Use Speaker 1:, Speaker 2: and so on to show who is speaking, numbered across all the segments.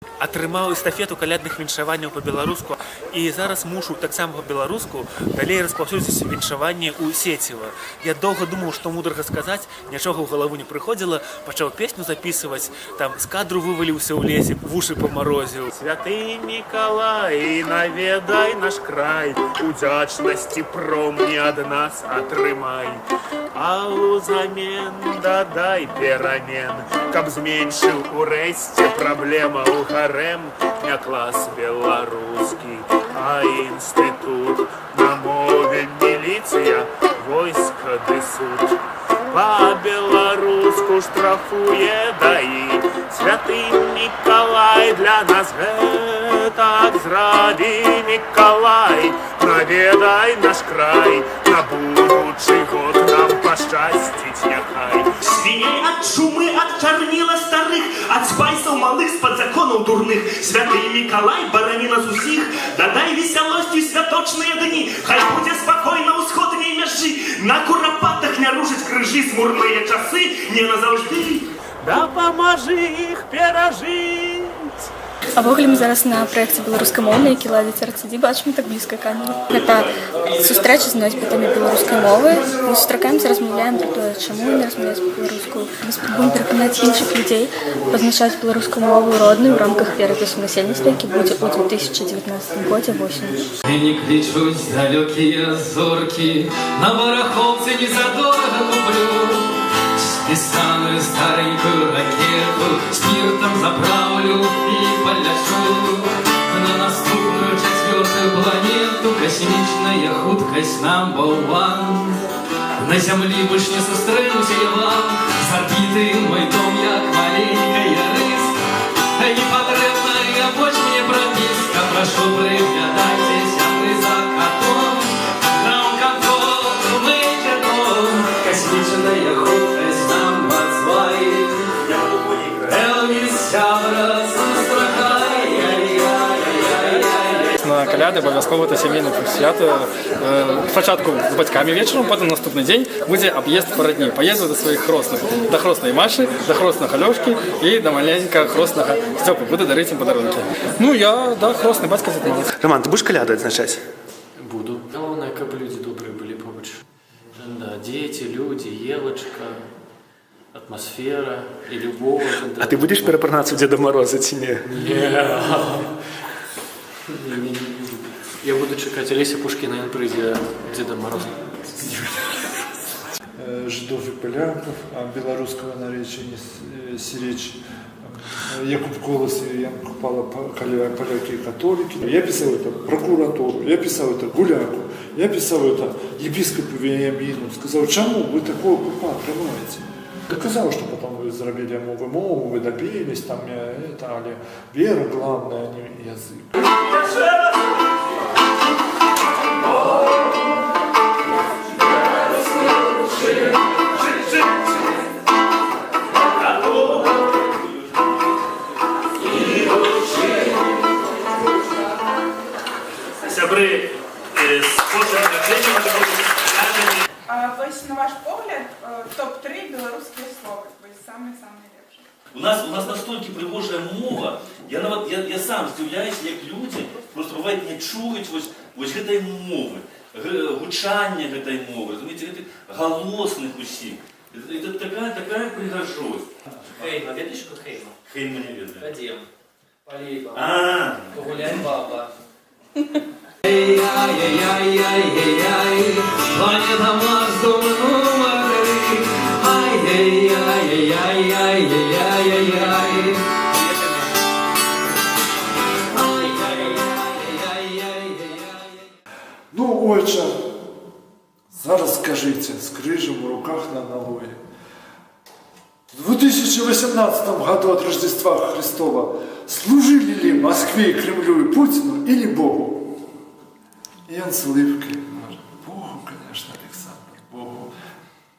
Speaker 1: Атрымаў эстафету калядных віншаванняў па-беларуску і зараз мушу таксама па-беларуску далей распаўсюдзіць віншаванне ў сеціва. Я доўга думаў, што мудрага сказаць, нічога ў галаву не прыходзіла, пачаў песню запісваць, там з кадру вываліўся ў лесе, вушы памарозіў. Святы Мікалай, наведай наш край, удзячнасці промні ад нас атрымай. А ўзамен дадай перамен, каб зменшыў урэшце праблема ў гарэм. Не клас беларускі, а інстытут. На мове міліцыя, войска ды суд. Па-беларуску штрафуе даі. Святы Мікалай для нас гэтак зрабі, Мікалай. Наведай наш край, на будучы год нам пашчасціць няхай.
Speaker 2: Свіней ад чумы, ад чарніла старых, ад спайсаў малых, з-пад законаў дурных. Святы Мікалай, барані нас усіх, дадай весялосцю святочныя дні. Хай будзе спакойна ўсходняй мяжы, на курапатах не рушаць крыжы смурныя часы, не назаўжды.
Speaker 1: Дапамажы іх перажыць.
Speaker 3: А ввогуле мы зараз на праекце беларускамоўнай, які ладзіць RCD, бачым так блізка камеры. Гэта сустрэча з носьбітамі беларускай мовы. Мы сустракаемся, размаўляем пра тое, чаму не размаўляць па-беларуску. Мы спрабуем пераканаць іншых людзей пазначаць беларускую мову роднай у рамках перапісу насельніцтва, які будзе ў 2019 годзе восенню.
Speaker 4: Не клічуць далёкія зоркі, на барахолцы незадорага куплю. Спісаную старенькую ракету спиртом заправлю и полечу на наступную 4-ю планету. Космічная хуткасць number one. На зямлі больш не сустрэнуся я вам, з арбіты мой дом як маленькая рыска. Непатрэбная больш мне прапіска, прашу прыглядайцеся вы за котом. Граунд-контрол, мейджор-том, космічная хуткасць.
Speaker 5: На каляды абавязкова это сямейны свята. Спачатку з бацькамі вечарам, потым наступны дзень будзе аб'езд па радні. Паезду да сваіх хросных, да хроснай Машы, да хроснага Лёшкі і да маленькага хроснага Сцёпы. Буду дарыць ім падарункі. Ну я да хросны бацька затрымаўся.
Speaker 1: Роман, ты будзеш каляду адзначаць?
Speaker 6: Буду. Главное, каб людзі добрыя былі побач. Да, дзеці, людзі, елачка, атмасфера і любоў.
Speaker 1: А ты будзеш перапранацца ў Дзеда Мороза ці не?
Speaker 6: Не. Я буду чакаць Алеся Пушкіна, ён прыйдзе Дзедам Морозом.
Speaker 7: Жидов и поляков, белорусского наречия сиречь. Якуб Колос и Ян Купала, поляки и католики. Я писал это прокуратуру, я писал это гуляку, я писал это епископу Вениамину. Сказал, чему вы такого купа тримаете? Доказал, что потом вы зарабили мову, вы добились, там это, але вера главная, а не язык.
Speaker 2: Сябры,
Speaker 8: Вось, на ваш погляд, топ-3 белорусские слова, то есть самые-самые лепшие.
Speaker 9: У нас настолько пригожая мова, я сам здивляюсь, як люди просто бывает не чують ось гэтай мовы, гучання гэтай мовы, разумеете, гэтых галосных усіх. Это такая пригожость.
Speaker 6: Хейма, ведаеш, що Хейма?
Speaker 9: Хейма не ведаю.
Speaker 6: Ходім. Полей,
Speaker 9: Погуляй,
Speaker 6: баба.
Speaker 4: Ай-яй-яй-яй-яй-яй, планета Марс, дом номер 3. Ай-яй-яй-яй-яй-яй-яй-яй.
Speaker 7: Ну, отче, зараз скажите, с крыжем в руках на налое. В 2018 году от Рождества Христова служили ли Москве, Кремлю и Путину или Богу? И он с улыбкой говорит, Богу, конечно, Александр, Богу.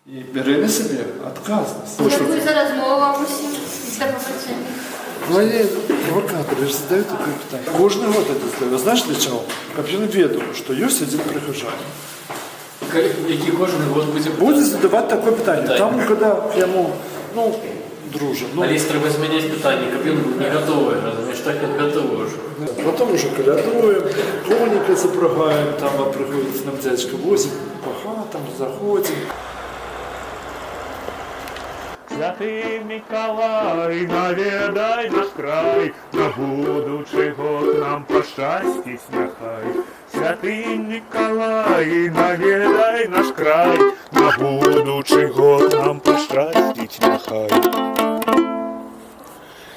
Speaker 7: И бери на себе отказность.
Speaker 10: Дякую за розмову усім. До побачення.
Speaker 7: Ну, они, провокаторы, задают такое питание. Кожный год это задают. Знаешь для чего? Как я веду, что есть один прихожанин.
Speaker 6: Який кожен год буде?
Speaker 7: Будет задавать такое питание. Там, когда ему, дружимо.
Speaker 6: Але якщо треба змінити питання, каб він був не готовий, розумієш, так як готовий вже.
Speaker 7: Потом уже колядуем, коника запрягаем, там а приходит с нам дядька возит по хатам, заходим.
Speaker 2: Святий Миколай, навідай наш край, на будучий год нам пощастить нехай. Святий Миколай, навідай наш край, на будучий год нам пощастить нехай.